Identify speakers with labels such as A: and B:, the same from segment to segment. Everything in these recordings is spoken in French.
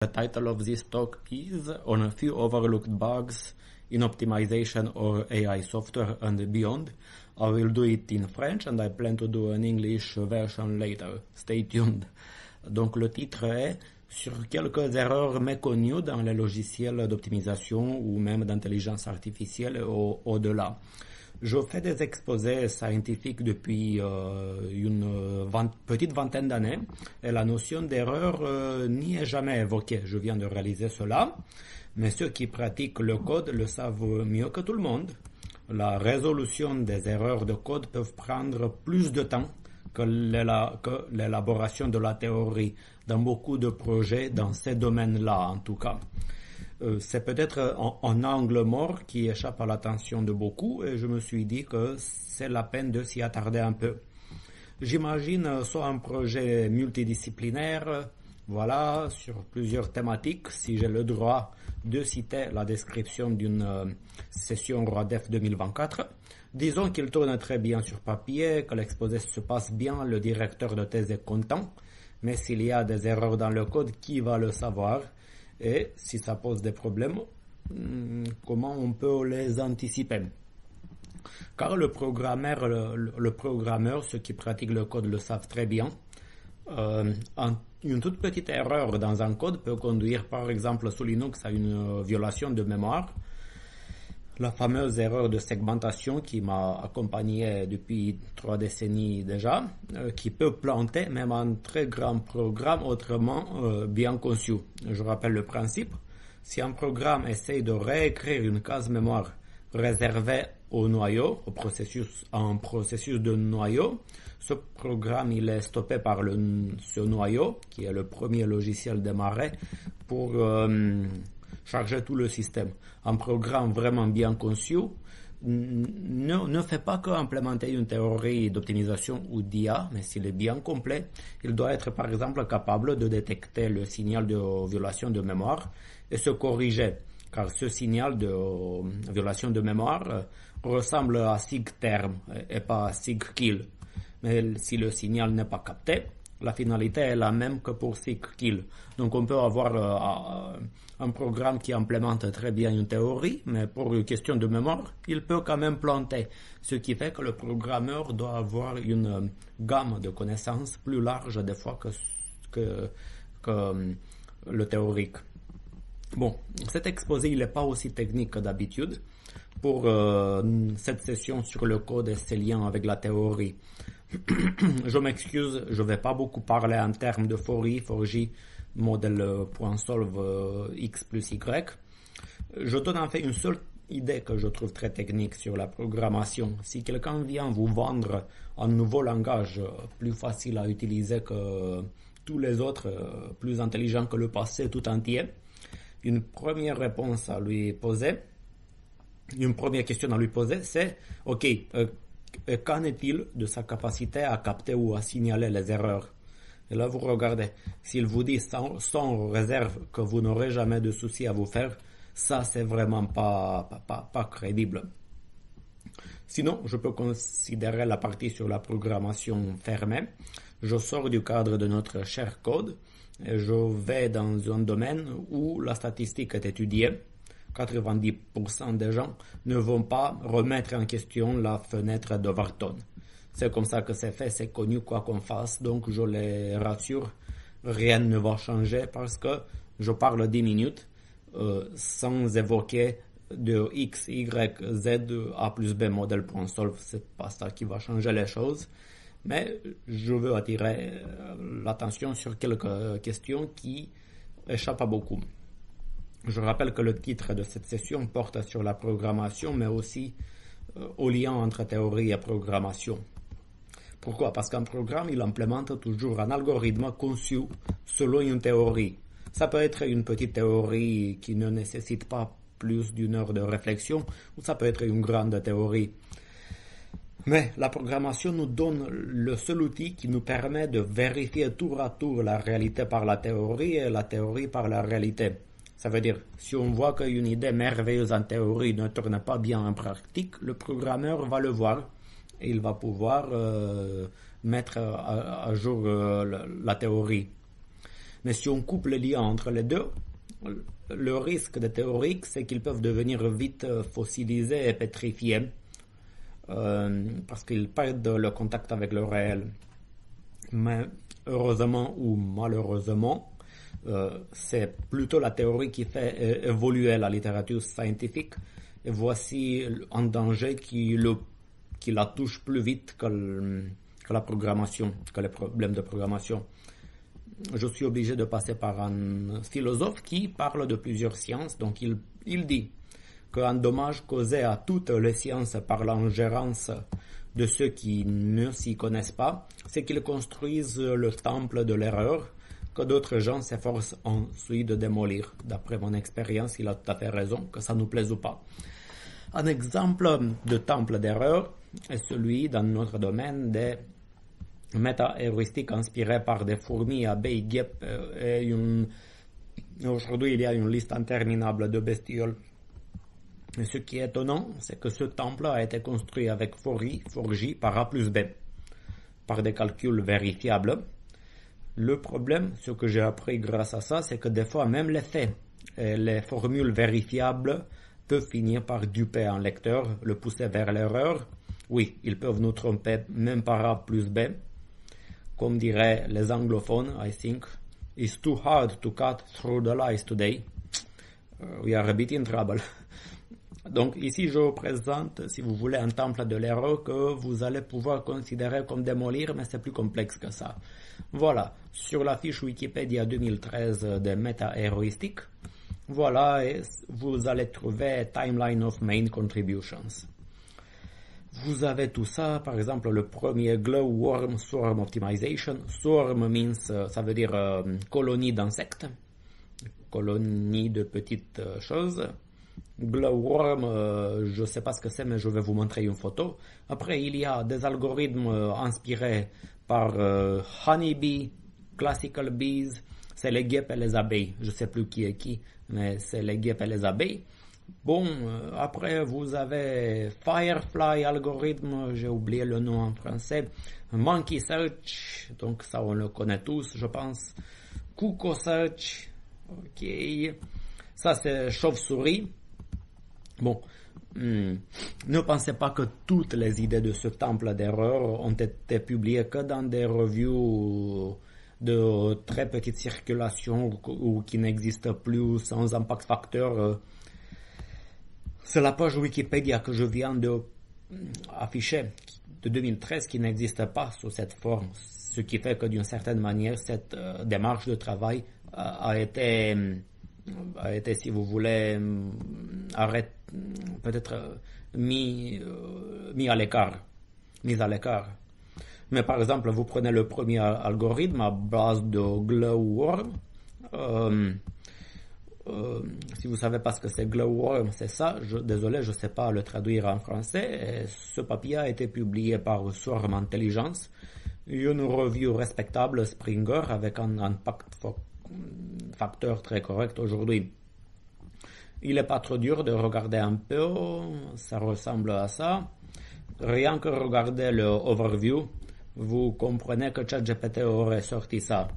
A: The title of this talk is on a few overlooked bugs in optimization or AI software and beyond. I will do it in French and I plan to do an English version later. Stay tuned. Donc le titre est sur quelques erreurs méconnues dans les logiciels d'optimisation ou même d'intelligence artificielle et au-delà. Je fais des exposés scientifiques depuis une petite vingtaine d'années et la notion d'erreur n'y est jamais évoquée. Je viens de réaliser cela, mais ceux qui pratiquent le code le savent mieux que tout le monde. La résolution des erreurs de code peut prendre plus de temps que l'élaboration de la théorie dans beaucoup de projets dans ces domaines-là en tout cas. C'est peut-être un angle mort qui échappe à l'attention de beaucoup et je me suis dit que c'est la peine de s'y attarder un peu. J'imagine soit un projet multidisciplinaire, voilà, sur plusieurs thématiques, si j'ai le droit de citer la description d'une session ROADEF 2024. Disons qu'il tourne très bien sur papier, que l'exposé se passe bien, le directeur de thèse est content, mais s'il y a des erreurs dans le code, qui va le savoir? Et si ça pose des problèmes, comment on peut les anticiper? Car le programmeur, ceux qui pratiquent le code le savent très bien. Une toute petite erreur dans un code peut conduire par exemple sous Linux à une violation de mémoire. La fameuse erreur de segmentation qui m'a accompagné depuis 3 décennies déjà, qui peut planter même un très grand programme autrement bien conçu. Je rappelle le principe. Si un programme essaye de réécrire une case mémoire réservée au noyau, un processus de noyau, ce programme il est stoppé par ce noyau, qui est le premier logiciel démarré, pour charger tout le système. Un programme vraiment bien conçu ne fait pas qu'implémenter une théorie d'optimisation ou d'IA, mais s'il est bien complet, il doit être par exemple capable de détecter le signal de violation de mémoire et se corriger, car ce signal de violation de mémoire ressemble à sigterm et pas à sigkill. Mais si le signal n'est pas capté, la finalité est la même que pour sigkill. Donc on peut avoir un programme qui implémente très bien une théorie, mais pour une question de mémoire, il peut quand même planter. Ce qui fait que le programmeur doit avoir une gamme de connaissances plus large des fois que le théorique. Bon, cet exposé il n'est pas aussi technique que d'habitude pour cette session sur le code et ses liens avec la théorie. Je m'excuse, je ne vais pas beaucoup parler en termes de for j, modèle.solve x plus y. Je donne en fait une seule idée que je trouve très technique sur la programmation. Si quelqu'un vient vous vendre un nouveau langage plus facile à utiliser que tous les autres, plus intelligent que le passé tout entier, une première réponse à lui poser, une première question à lui poser, c'est ok, qu'en est-il de sa capacité à capter ou à signaler les erreurs? Et là, vous regardez. S'il vous dit sans réserve que vous n'aurez jamais de soucis à vous faire, ça, c'est vraiment pas crédible. Sinon, je peux considérer la partie sur la programmation fermée. Je sors du cadre de notre cher code et je vais dans un domaine où la statistique est étudiée. 90% des gens ne vont pas remettre en question la fenêtre d'Overton. C'est comme ça que c'est fait, c'est connu quoi qu'on fasse, donc je les rassure, rien ne va changer parce que je parle 10 minutes sans évoquer de x, y, z, a plus b modèle.solve, c'est pas ça qui va changer les choses, mais je veux attirer l'attention sur quelques questions qui échappent à beaucoup. Je rappelle que le titre de cette session porte sur la programmation, mais aussi au lien entre théorie et programmation. Pourquoi? Parce qu'un programme, il implémente toujours un algorithme conçu selon une théorie. Ça peut être une petite théorie qui ne nécessite pas plus d'une heure de réflexion, ou ça peut être une grande théorie. Mais la programmation nous donne le seul outil qui nous permet de vérifier tour à tour la réalité par la théorie et la théorie par la réalité. Ça veut dire, si on voit qu'une idée merveilleuse en théorie ne tourne pas bien en pratique, le programmeur va le voir et il va pouvoir mettre à jour la théorie. Mais si on coupe le lien entre les deux, le risque des théoriques, c'est qu'ils peuvent devenir vite fossilisés et pétrifiés, parce qu'ils perdent le contact avec le réel. Mais heureusement ou malheureusement, c'est plutôt la théorie qui fait évoluer la littérature scientifique. Et voici un danger qui la touche plus vite que la programmation, que les problèmes de programmation. Je suis obligé de passer par un philosophe qui parle de plusieurs sciences. Donc il dit qu'un dommage causé à toutes les sciences par l'ingérence de ceux qui ne s'y connaissent pas, c'est qu'ils construisent le temple de l'erreur que d'autres gens s'efforcent ensuite de démolir. D'après mon expérience, il a tout à fait raison, que ça nous plaise ou pas. Un exemple de temple d'erreur est celui dans notre domaine des méta-heuristiques inspirées par des fourmis, abeilles, guêpes et aujourd'hui il y a une liste interminable de bestioles. Et ce qui est étonnant, c'est que ce temple a été construit avec Forgy par A plus B, par des calculs vérifiables. Le problème, ce que j'ai appris grâce à ça, c'est que des fois même les faits et les formules vérifiables peuvent finir par duper un lecteur, le pousser vers l'erreur. Oui, ils peuvent nous tromper même par A plus B. Comme diraient les anglophones, I think, it's too hard to cut through the lies today. We are a bit in trouble. Donc ici je vous présente, si vous voulez, un temple de l'erreur que vous allez pouvoir considérer comme démolir, mais c'est plus complexe que ça. Voilà, sur la fiche Wikipédia 2013 des méta-héroïstiques, voilà, et vous allez trouver Timeline of Main Contributions. Vous avez tout ça, par exemple le premier Glowworm Swarm Optimization. Swarm means, ça veut dire colonie d'insectes, colonie de petites choses. Glowworm, je ne sais pas ce que c'est, mais je vais vous montrer une photo. Après, il y a des algorithmes inspirés par Honeybee, Classical Bees, c'est les guêpes et les abeilles. Je ne sais plus qui est qui, mais c'est les guêpes et les abeilles. Bon, après, vous avez Firefly algorithme, j'ai oublié le nom en français. Monkey Search, donc ça on le connaît tous, je pense. Cuckoo Search, ok. Ça c'est chauve-souris. Bon, ne pensez pas que toutes les idées de ce temple d'erreur ont été publiées que dans des reviews de très petite circulation ou qui n'existent plus sans impact facteur. C'est la page Wikipédia que je viens de afficher de 2013 qui n'existe pas sous cette forme, ce qui fait que d'une certaine manière cette démarche de travail a été, si vous voulez, peut-être mise à l'écart. Mais par exemple, vous prenez le premier algorithme à base de Glowworm. Si vous savez pas ce que c'est Glowworm, c'est ça. Désolé, je sais pas le traduire en français. Et ce papier a été publié par Swarm Intelligence, une review respectable Springer avec un impact facteur très correct aujourd'hui. Il n'est pas trop dur de regarder un peu, ça ressemble à ça. Rien que regarder le overview, vous comprenez que ChatGPT aurait sorti ça.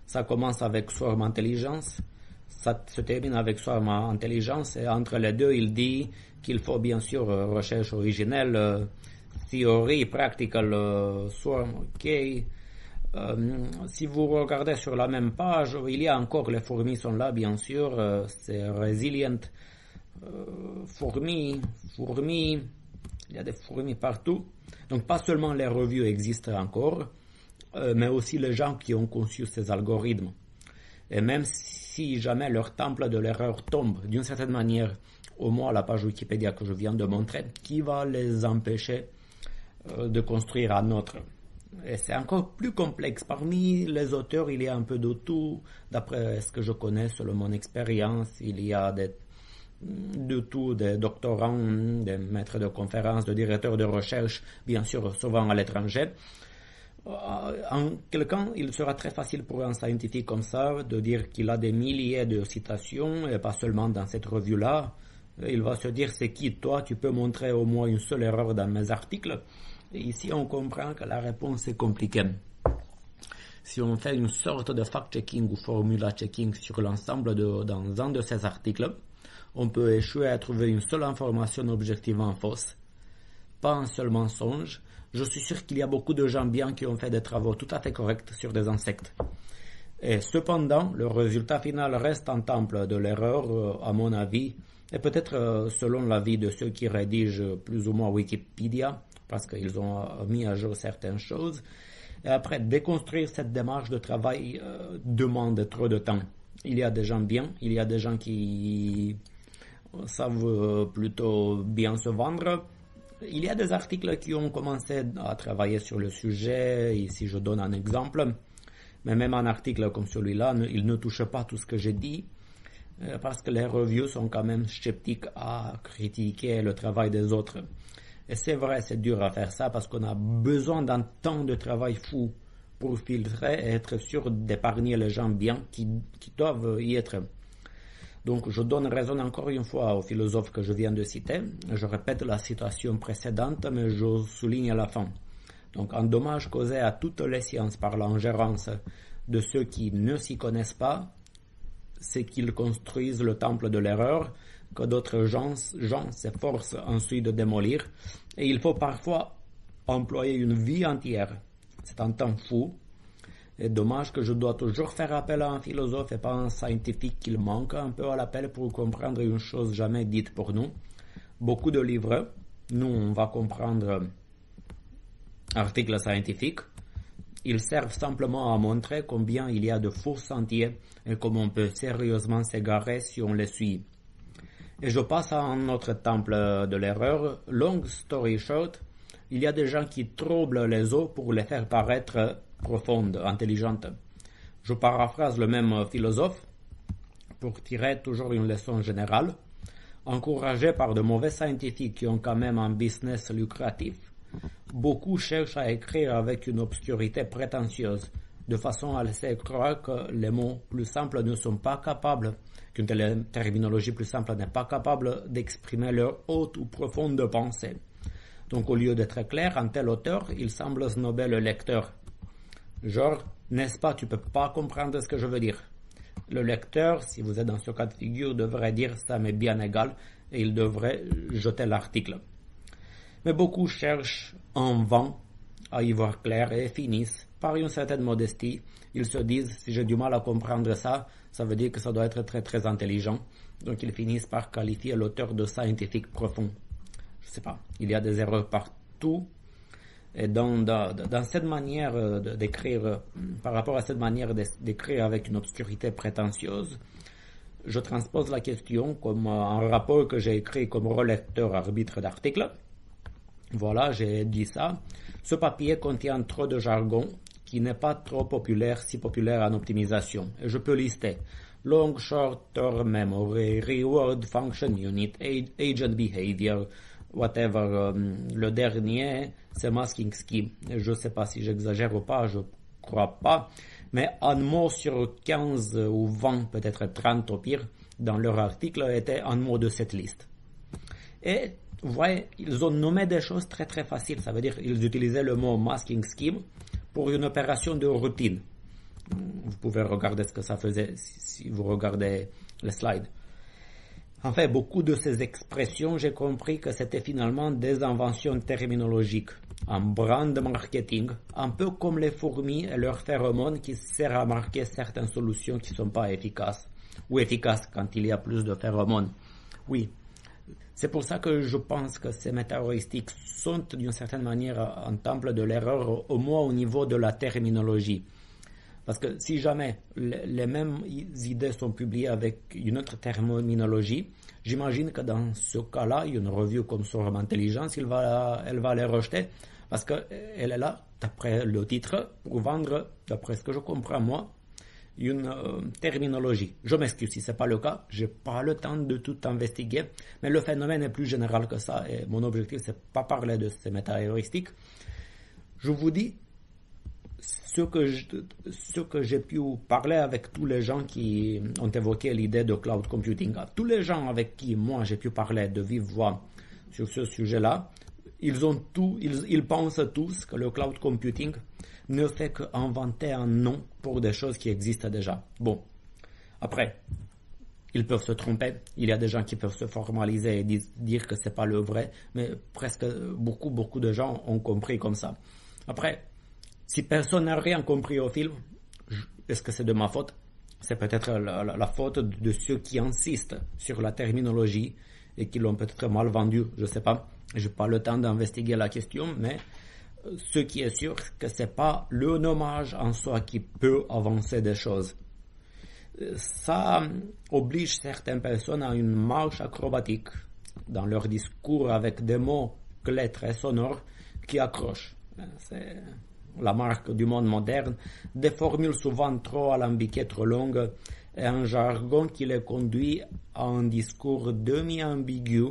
A: Ça commence avec Swarm Intelligence, ça se termine avec Swarm Intelligence, et entre les deux, il dit qu'il faut bien sûr recherche originelle, theory, practical, Swarm, ok. Si vous regardez sur la même page, il y a encore les fourmis sont là, bien sûr, c'est resilient, fourmis, il y a des fourmis partout. Donc pas seulement les revues existent encore, mais aussi les gens qui ont conçu ces algorithmes. Et même si jamais leur temple de l'erreur tombe, d'une certaine manière, au moins la page Wikipédia que je viens de montrer, qui va les empêcher de construire un autre? Et c'est encore plus complexe. Parmi les auteurs, il y a un peu de tout. D'après ce que je connais, selon mon expérience, il y a de tout, des doctorants, des maîtres de conférences, des directeurs de recherche, bien sûr, souvent à l'étranger. En quelqu'un, il sera très facile pour un scientifique comme ça de dire qu'il a des milliers de citations, et pas seulement dans cette revue-là. Il va se dire, c'est qui toi? Tu peux montrer au moins une seule erreur dans mes articles? Et ici, on comprend que la réponse est compliquée. Si on fait une sorte de fact-checking ou formula checking sur l'ensemble dans un de ces articles, on peut échouer à trouver une seule information objectivement fausse, pas un seul mensonge. Je suis sûr qu'il y a beaucoup de gens bien qui ont fait des travaux tout à fait corrects sur des insectes. Et cependant, le résultat final reste un temple de l'erreur, à mon avis, et peut-être selon l'avis de ceux qui rédigent plus ou moins Wikipédia, parce qu'ils ont mis à jour certaines choses. Et après, déconstruire cette démarche de travail demande trop de temps. Il y a des gens bien, il y a des gens qui savent plutôt bien se vendre. Il y a des articles qui ont commencé à travailler sur le sujet. Ici, je donne un exemple. Mais même un article comme celui-là, il ne touche pas tout ce que j'ai dit, parce que les reviews sont quand même sceptiques à critiquer le travail des autres. Et c'est vrai, c'est dur à faire ça, parce qu'on a besoin d'un temps de travail fou pour filtrer et être sûr d'épargner les gens bien qui doivent y être. Donc je donne raison encore une fois au philosophe que je viens de citer. Je répète la citation précédente, mais je souligne à la fin. Donc un dommage causé à toutes les sciences par l'ingérence de ceux qui ne s'y connaissent pas, c'est qu'ils construisent le temple de l'erreur que d'autres gens s'efforcent ensuite de démolir. Et il faut parfois employer une vie entière. C'est un temps fou. Et dommage que je dois toujours faire appel à un philosophe et pas un scientifique qui manque un peu à l'appel pour comprendre une chose jamais dite pour nous. Beaucoup de livres, nous on va comprendre articles scientifiques. Ils servent simplement à montrer combien il y a de faux sentiers et comment on peut sérieusement s'égarer si on les suit. Et je passe à un autre temple de l'erreur. Long story short, il y a des gens qui troublent les eaux pour les faire paraître profondes, intelligentes. Je paraphrase le même philosophe pour tirer toujours une leçon générale. Encouragés par de mauvais scientifiques qui ont quand même un business lucratif, beaucoup cherchent à écrire avec une obscurité prétentieuse, de façon à laisser croire que les mots plus simples ne sont pas capables, qu'une telle terminologie plus simple n'est pas capable d'exprimer leur haute ou profonde pensée. Donc au lieu d'être clair, un tel auteur, il semble snober le lecteur. Genre, n'est-ce pas, tu peux pas comprendre ce que je veux dire. Le lecteur, si vous êtes dans ce cas de figure, devrait dire ça m'est bien égal et il devrait jeter l'article. Mais beaucoup cherchent en vain à y voir clair et finissent par une certaine modestie. Ils se disent, si j'ai du mal à comprendre ça, ça veut dire que ça doit être très très intelligent. Donc ils finissent par qualifier l'auteur de scientifique profond. Je sais pas, il y a des erreurs partout. Et dans cette manière d'écrire, par rapport à cette manière d'écrire avec une obscurité prétentieuse, je transpose la question comme un rapport que j'ai écrit comme relecteur arbitre d'articles. Voilà, j'ai dit ça. Ce papier contient trop de jargon qui n'est pas trop populaire, si populaire en optimisation. Et je peux lister long, short, term memory, reward, function unit, agent behavior, whatever. Le dernier, c'est masking scheme. Et je ne sais pas si j'exagère ou pas, je crois pas. Mais un mot sur 15 ou 20, peut-être 30 au pire, dans leur article était un mot de cette liste. Et vous voyez, ils ont nommé des choses très très faciles. Ça veut dire qu'ils utilisaient le mot masking scheme pour une opération de routine. Vous pouvez regarder ce que ça faisait si vous regardez les slides. En fait, beaucoup de ces expressions, j'ai compris que c'était finalement des inventions terminologiques, un brand marketing, un peu comme les fourmis et leurs phéromones qui servent à marquer certaines solutions qui ne sont pas efficaces, ou efficaces quand il y a plus de phéromones. Oui. C'est pour ça que je pense que ces métaheuristiques sont d'une certaine manière un temple de l'erreur, au moins au niveau de la terminologie. Parce que si jamais les mêmes idées sont publiées avec une autre terminologie, j'imagine que dans ce cas-là, une revue comme Sorum Intelligence, elle va les rejeter, parce qu'elle est là, d'après le titre, pour vendre, d'après ce que je comprends moi, une terminologie. Je m'excuse si ce n'est pas le cas, je n'ai pas le temps de tout investiguer, mais le phénomène est plus général que ça, et mon objectif, c'est pas parler de ces métaheuristiques. Je vous dis ce que j'ai pu parler avec tous les gens qui ont évoqué l'idée de cloud computing. Tous les gens avec qui moi j'ai pu parler de vive voix sur ce sujet-là, Ils pensent tous que le cloud computing ne fait qu'inventer un nom pour des choses qui existent déjà. Bon, après, ils peuvent se tromper. Il y a des gens qui peuvent se formaliser et dire que c'est pas le vrai, mais presque beaucoup de gens ont compris comme ça. Après, si personne n'a rien compris au film, est-ce que c'est de ma faute? C'est peut-être la faute de ceux qui insistent sur la terminologie et qui l'ont peut-être mal vendu, je sais pas. J'ai pas le temps d'investiguer la question, mais ce qui est sûr, que c'est pas le nommage en soi qui peut avancer des choses. Ça oblige certaines personnes à une marche acrobatique dans leur discours avec des mots clés très sonores qui accrochent. C'est la marque du monde moderne, des formules souvent trop alambiquées, trop longues, et un jargon qui les conduit à un discours demi-ambigu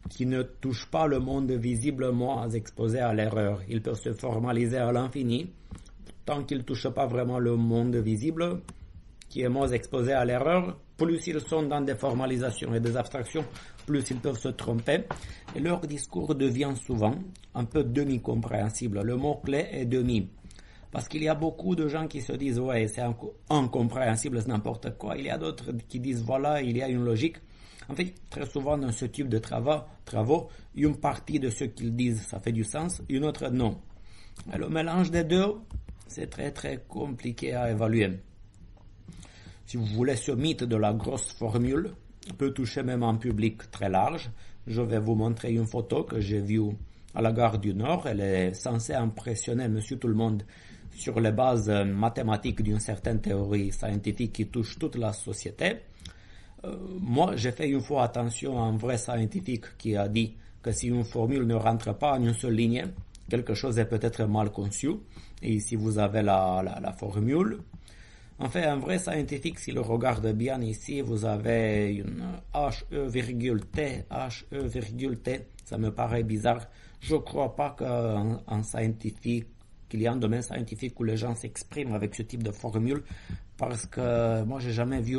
A: qui ne touche pas le monde visiblement exposé à l'erreur. Il peut se formaliser à l'infini, tant qu'il ne touche pas vraiment le monde visible, qui est moins exposé à l'erreur, plus ils sont dans des formalisations et des abstractions, plus ils peuvent se tromper, et leur discours devient souvent un peu demi-compréhensible. Le mot-clé est demi. Parce qu'il y a beaucoup de gens qui se disent « ouais, c'est incompréhensible, c'est n'importe quoi ». Il y a d'autres qui disent « voilà, il y a une logique ». En fait, très souvent dans ce type de travaux, une partie de ce qu'ils disent, ça fait du sens, une autre non. Et le mélange des deux, c'est très très compliqué à évaluer. Si vous voulez, ce mythe de la grosse formule peut toucher même un public très large. Je vais vous montrer une photo que j'ai vue à la gare du Nord. Elle est censée impressionner monsieur tout le monde sur les bases mathématiques d'une certaine théorie scientifique qui touche toute la société. Moi, j'ai fait une fois attention à un vrai scientifique qui a dit que si une formule ne rentre pas en une seule ligne, quelque chose est peut-être mal conçu. Et ici, vous avez la formule. En fait, un vrai scientifique, s'il regarde bien ici, vous avez une HE,T, HE,T. Ça me paraît bizarre. Je ne crois pas qu'il y a un domaine scientifique où les gens s'expriment avec ce type de formule, parce que moi, j'ai jamais vu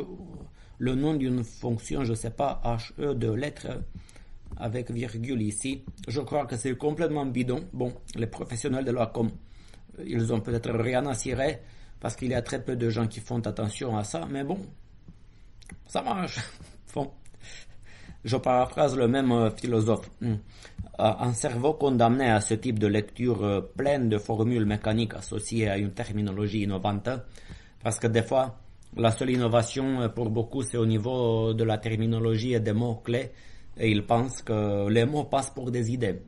A: le nom d'une fonction, je ne sais pas, HE de lettres avec virgule ici. Je crois que c'est complètement bidon. Bon, les professionnels de la com, ils ont peut-être rien à cirer, parce qu'il y a très peu de gens qui font attention à ça, mais bon, ça marche. Bon. Je paraphrase le même philosophe. Un cerveau condamné à ce type de lecture pleine de formules mécaniques associées à une terminologie innovante, parce que des fois, la seule innovation pour beaucoup, c'est au niveau de la terminologie et des mots-clés, et ils pensent que les mots passent pour des idées.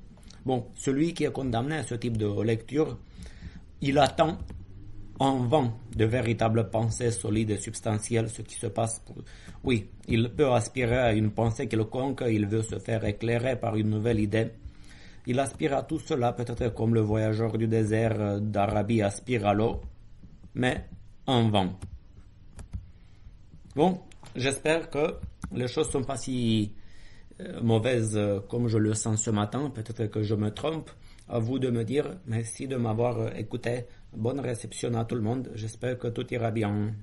A: Bon, celui qui est condamné à ce type de lecture, il attend en vain de véritables pensées solides et substantielles, ce qui se passe Oui, il peut aspirer à une pensée quelconque, il veut se faire éclairer par une nouvelle idée. Il aspire à tout cela, peut-être comme le voyageur du désert d'Arabie aspire à l'eau, mais en vain. Bon, j'espère que les choses sont pas si mauvaises comme je le sens ce matin. Peut-être que je me trompe. À vous de me dire. Merci de m'avoir écouté. Bonne réception à tout le monde. J'espère que tout ira bien.